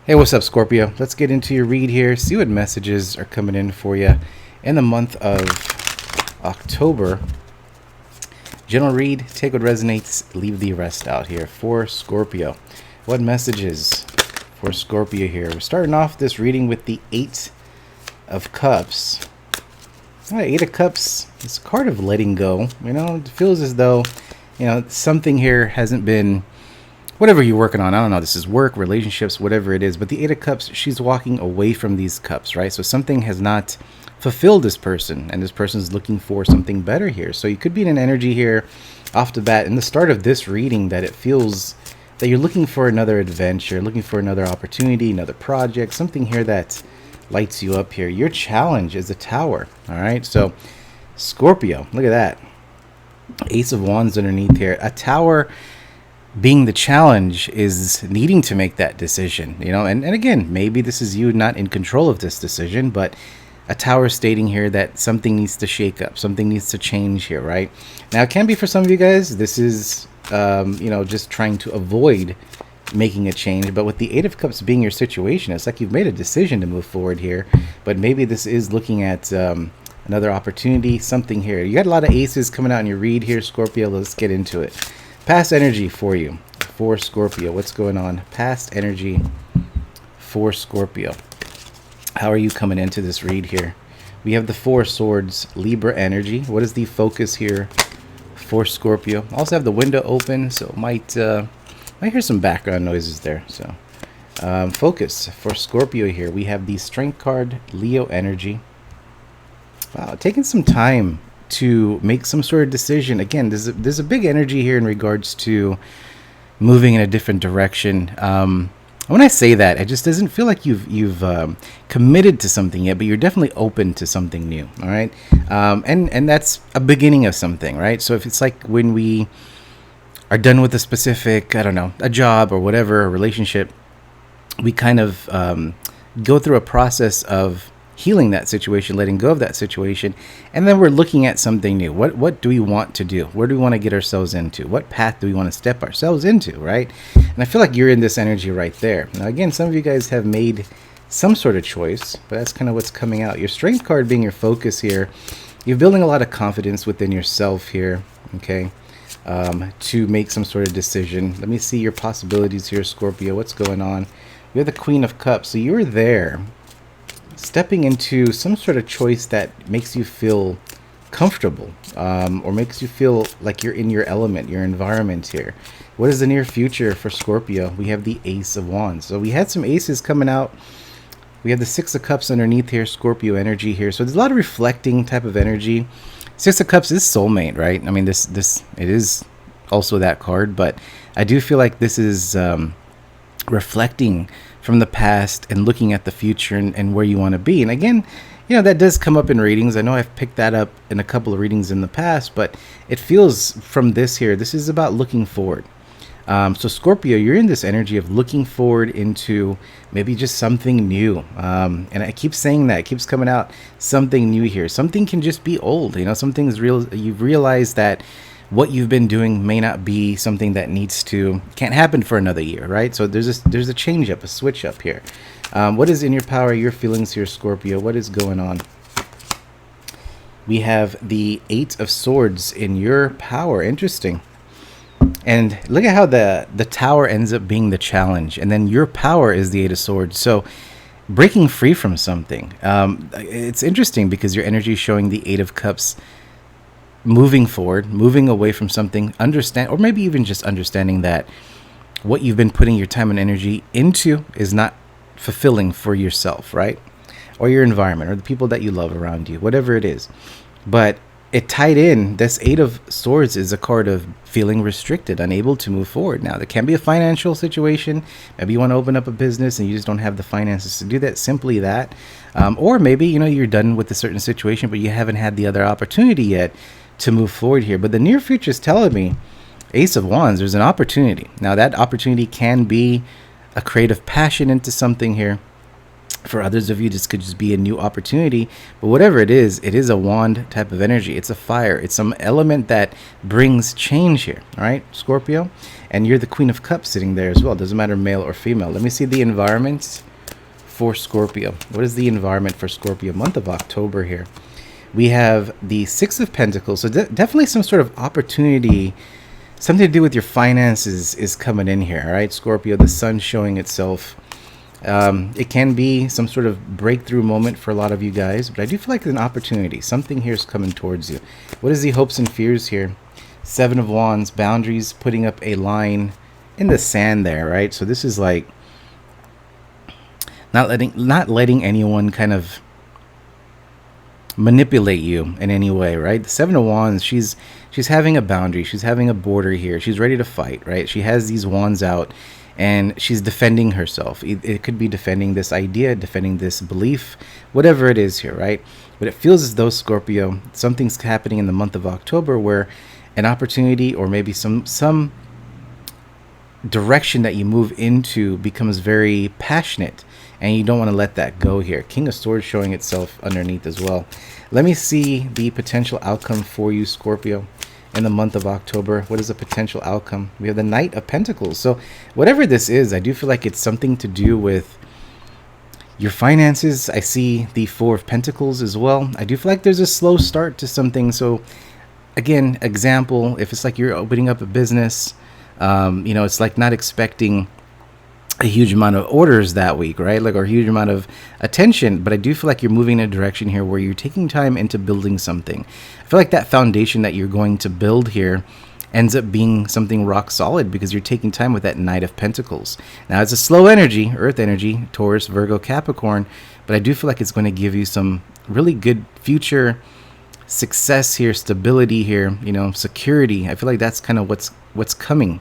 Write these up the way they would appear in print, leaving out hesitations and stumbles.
Hey, what's up, Scorpio? Let's get into your read here, see what messages are coming in for you in the month of October. General read, take what resonates, leave the rest out here for Scorpio. What messages for Scorpio here? We're starting off this reading with the Eight of Cups. Eight of Cups is a card of letting go. It feels as though, something here hasn't been whatever you're working on. I don't know, this is work, relationships, whatever it is, but the Eight of Cups, she's walking away from these cups, right? So something has not fulfilled this person, and this person's looking for something better here. So you could be in an energy here off the bat in the start of this reading that it feels that you're looking for another adventure, looking for another opportunity, another project, something here that lights you up here. Your challenge is a tower, all right? So Scorpio, look at that. Ace of Wands underneath here. A tower being the challenge is needing to make that decision, and again, maybe this is you not in control of this decision, but a tower stating here that something needs to shake up, something needs to change here, right? Now, it can be for some of you guys, this is, just trying to avoid making a change, but with the Eight of Cups being your situation, it's like you've made a decision to move forward here, but maybe this is looking at another opportunity, something here. You got a lot of aces coming out in your read here, Scorpio. Let's get into it. Past energy for you, for Scorpio. What's going on? Past energy for Scorpio. How are you coming into this read here? We have the Four of Swords, Libra energy. What is the focus here for Scorpio? Also have the window open, so might hear some background noises there. So focus for Scorpio here. We have the Strength card, Leo energy. Wow, taking some time to make some sort of decision. Again, there's a big energy here in regards to moving in a different direction. When I say that, it just doesn't feel like you've committed to something yet, but you're definitely open to something new. All right, and that's a beginning of something, right? So if it's like when we are done with a specific, I don't know, a job or whatever, a relationship, we kind of go through a process of healing that situation, letting go of that situation, and then we're looking at something new. What do we want to do? Where do we want to get ourselves into? What path do we want to step ourselves into, right? And I feel like you're in this energy right there. Now, again, some of you guys have made some sort of choice, but that's kind of what's coming out. Your Strength card being your focus here. You're building a lot of confidence within yourself here, okay, to make some sort of decision. Let me see your possibilities here, Scorpio. What's going on? You're the Queen of Cups, so you're there stepping into some sort of choice that makes you feel comfortable, or makes you feel like you're in your element, your environment here. What is the near future for Scorpio? We have the Ace of Wands. So we had some aces coming out. We have the Six of Cups underneath here, Scorpio energy here. So there's a lot of reflecting type of energy. Six of Cups is soulmate, right? I mean, this it is also that card, but I do feel like this is reflecting from the past and looking at the future and where you want to be. And again, that does come up in readings. I know I've picked that up in a couple of readings in the past, but it feels from this here, this is about looking forward. So Scorpio, you're in this energy of looking forward into maybe just something new. And I keep saying that, it keeps coming out, something new here. Something can just be old, something's real. You've realized that what you've been doing may not be something that can't happen for another year, right? So there's a change up, a switch up here. What is in your power, your feelings here, Scorpio? What is going on? We have the Eight of Swords in your power. Interesting. And look at how the tower ends up being the challenge, and then your power is the Eight of Swords. So breaking free from something. It's interesting because your energy is showing the Eight of Cups moving forward, moving away from something, or maybe even just understanding that what you've been putting your time and energy into is not fulfilling for yourself, right? Or your environment, or the people that you love around you, whatever it is. But it tied in, this Eight of Swords is a card of feeling restricted, unable to move forward. Now, there can be a financial situation. Maybe you want to open up a business and you just don't have the finances to do that, simply that. Or maybe, you're done with a certain situation, but you haven't had the other opportunity yet to move forward here. But the near future is telling me, Ace of Wands, there's an opportunity. Now, that opportunity can be a creative passion into something here. For others of you, this could just be a new opportunity. But whatever it is a wand type of energy. It's a fire. It's some element that brings change here. All right, Scorpio. And you're the Queen of Cups sitting there as well. Doesn't matter male or female. Let me see the environment for Scorpio. What is the environment for Scorpio? Month of October here. We have the Six of Pentacles. So definitely some sort of opportunity, something to do with your finances is coming in here. All right, Scorpio, the sun showing itself. It can be some sort of breakthrough moment for a lot of you guys, but I do feel like an opportunity. Something here is coming towards you. What is the hopes and fears here? Seven of Wands, boundaries, putting up a line in the sand there, right? So this is like not letting anyone kind of manipulate you in any way, right? The Seven of Wands, she's having a boundary, she's having a border here, she's ready to fight, right? She has these wands out and she's defending herself. It could be defending this idea, defending this belief, whatever it is here, right? But it feels as though, Scorpio, something's happening in the month of October where an opportunity or maybe some direction that you move into becomes very passionate, and you don't want to let that go here. King of Swords showing itself underneath as well. Let me see the potential outcome for you, Scorpio, in the month of October. What is the potential outcome? We have the Knight of Pentacles. So whatever this is, I do feel like it's something to do with your finances. I see the Four of Pentacles as well. I do feel like there's a slow start to something. So again, example, if it's like you're opening up a business, it's like not expecting a huge amount of orders that week, right? Like, or a huge amount of attention, but I do feel like you're moving in a direction here where you're taking time into building something. I feel like that foundation that you're going to build here ends up being something rock solid because you're taking time with that Knight of Pentacles. Now, it's a slow energy, earth energy, Taurus, Virgo, Capricorn, but I do feel like it's going to give you some really good future success here, stability here, security. I feel like that's kind of what's coming.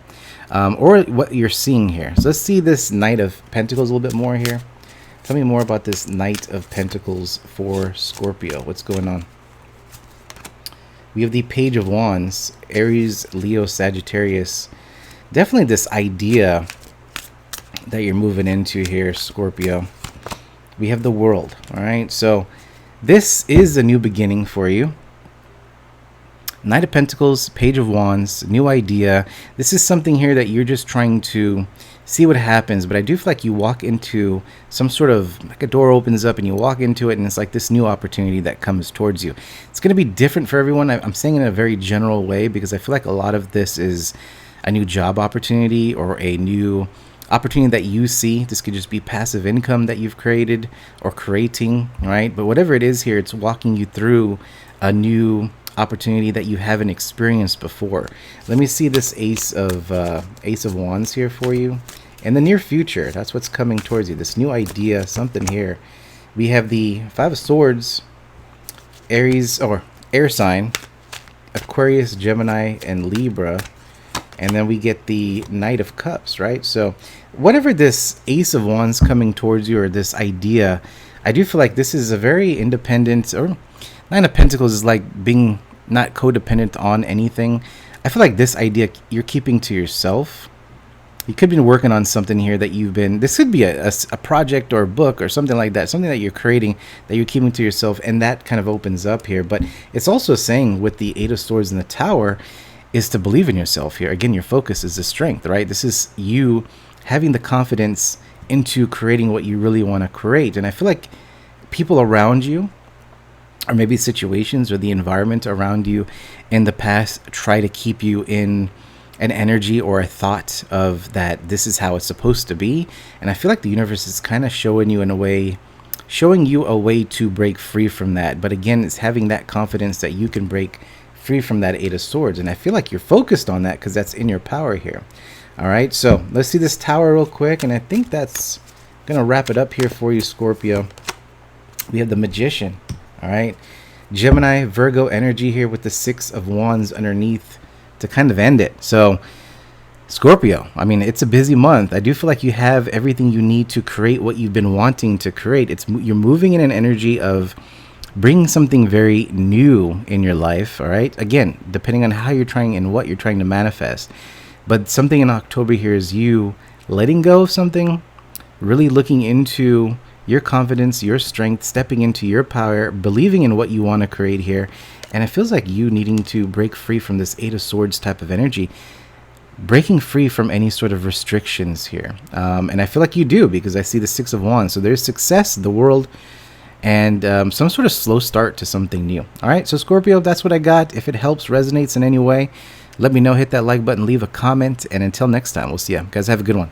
Or what you're seeing here. So let's see this Knight of Pentacles a little bit more here. Tell me more about this Knight of Pentacles for Scorpio. What's going on? We have the Page of Wands, Aries, Leo, Sagittarius. Definitely this idea that you're moving into here, Scorpio. We have the World, all right? So this is a new beginning for you. Knight of Pentacles, Page of Wands, new idea. This is something here that you're just trying to see what happens, but I do feel like you walk into some sort of, like a door opens up and you walk into it and it's like this new opportunity that comes towards you. It's going to be different for everyone. I'm saying in a very general way because I feel like a lot of this is a new job opportunity or a new opportunity that you see. This could just be passive income that you've created or creating, right? But whatever it is here, it's walking you through a new opportunity that you haven't experienced before. Let me see this Ace of Wands here for you. In the near future, that's what's coming towards you. This new idea, something here. We have the Five of Swords, Aries or air sign, Aquarius, Gemini, and Libra. And then we get the Knight of Cups, right? So whatever this Ace of Wands coming towards you or this idea, I do feel like this is a very independent, or Nine of Pentacles is like being not codependent on anything. I feel like this idea you're keeping to yourself. You could be working on something here that this could be a project or a book or something like that, something that you're creating that you're keeping to yourself, and that kind of opens up here. But it's also saying with the Eight of Swords and the Tower is to believe in yourself here. Again, your focus is the strength, right? This is you having the confidence into creating what you really want to create. And I feel like people around you, or maybe situations or the environment around you in the past, try to keep you in an energy or a thought of that this is how it's supposed to be. And I feel like the universe is kind of showing you a way to break free from that. But again, it's having that confidence that you can break free from that Eight of Swords. And I feel like you're focused on that because that's in your power here. All right, so let's see this Tower real quick. And I think that's going to wrap it up here for you, Scorpio. We have the Magician. All right, Gemini, Virgo energy here with the Six of Wands underneath to kind of end it. So Scorpio, I mean, it's a busy month. I do feel like you have everything you need to create what you've been wanting to create. You're moving in an energy of bringing something very new in your life. All right, again, depending on how you're trying and what you're trying to manifest. But something in October here is you letting go of something, really looking into your confidence, your strength, stepping into your power, believing in what you want to create here. And it feels like you needing to break free from this Eight of Swords type of energy, breaking free from any sort of restrictions here. And I feel like you do, because I see the Six of Wands. So there's success, the world, and some sort of slow start to something new. All right, so Scorpio, that's what I got. If it helps, resonates in any way, let me know. Hit that like button, leave a comment, and until next time, we'll see you guys. Have a good one.